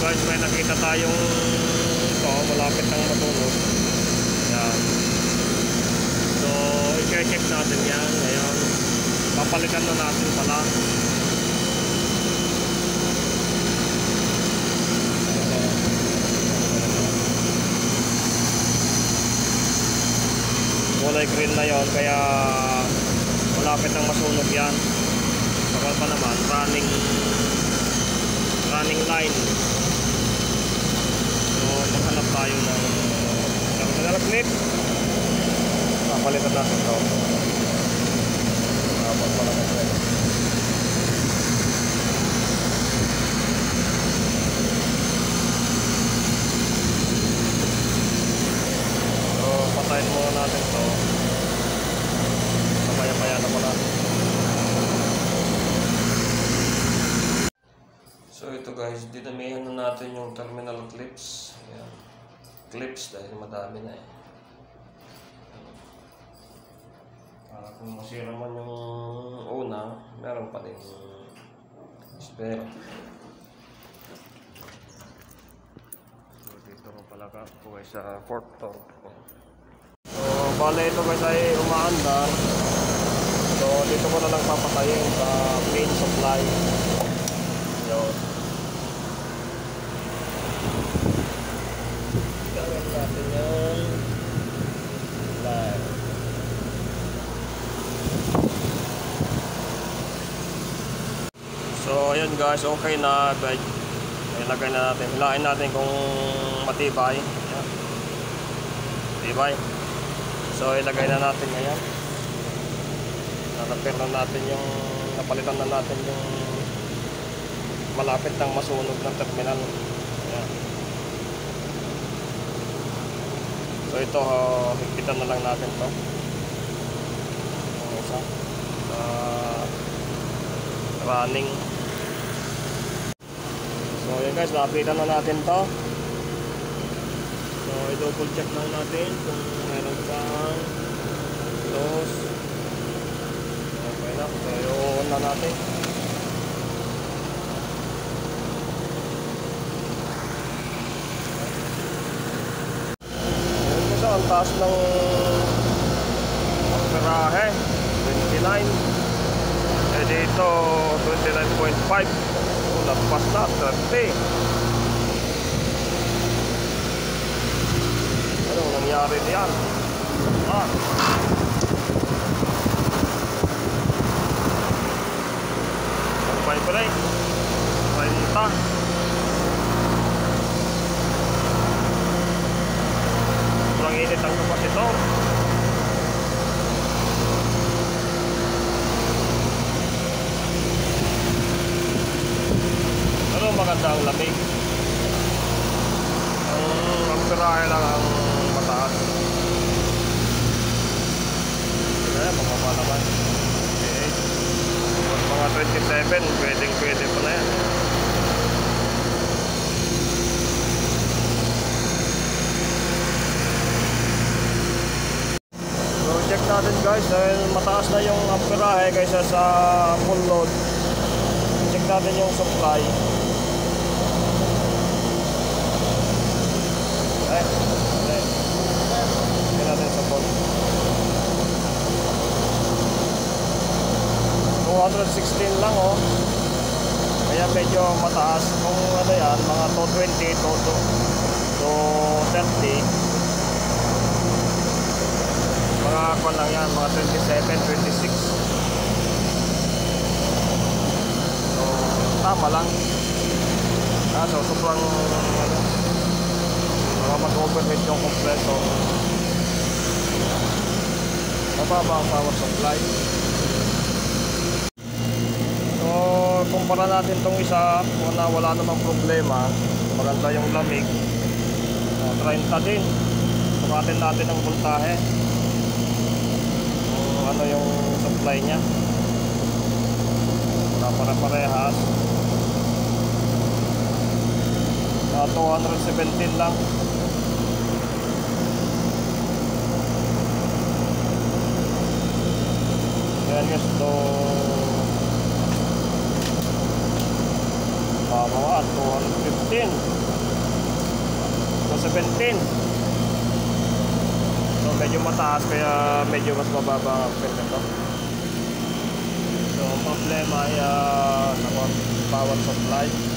guys, may nakita tayong ito, malapit ng matunog. Yan. So, i-check natin yan. Ngayon, papalitan na natin pala. Kulay green na yon, kaya malapit ng masunog yan. Bakal pa naman, running line. So maghanap tayo ng terminal clip. Papalitan natin ito. So patayin muna natin ito. Mamaya-maya na muna. So ito guys, dinamihan na natin yung terminal clips. Ayan. Clips dahil madami na eh. Para kung masira man yung una, meron pa rin spare. So dito ko pala ka po sa fourth torque. So bale ito guys ay umaandar. So dito ko na lang papatayin sa main supply. Yun. Gawin natin yun live. So ayun guys, okay na. Ilagay na natin, hilain natin kung matibay. Ayan. Matibay. So ilagay na natin ngayon. Nakapir na natin yung, napalitan na natin yung malapit ng masunog ng terminal. Ayan. So ito, higpitan na lang natin to. Yung isa running. So yun guys, na-updatean na natin to. So i-double check lang natin kung meron pang close. Okay na, so i-on na natin. Yun guys, ang taas ng amperahe 29. Eh dito 29.5. Lampas na 30. Anong nangyari diyan? Vibrate 30. Sobrang init ang kapasitor. Maganda ang lamig. Ang amperahe lang ang mataas. Kaya mababa naman. Okay. Mga 27, pwede pa na yan. So check natin guys, dahil mataas na yung amperahe kaysa sa full load. Check natin yung supply. Hindi natin sa volt 216 lang oh. Kaya medyo mataas. Kung ano yan, mga 220 to 30, mga kwan lang yan, mga 27, 26. So tama lang. So sobrang ano, mag-overheat yung compressor. Mababa ang power supply. So kumpara natin tong isa, kung wala namang problema, maganda yung lamig. 30 din. Sukatin natin ang voltahe, kung ano yung supply nya. Para-parehas. 217 lang. Ayan guys, mga 215 217. So medyo mataas kaya medyo mas mababa ang pin nito. So ang problema ay sa power supply.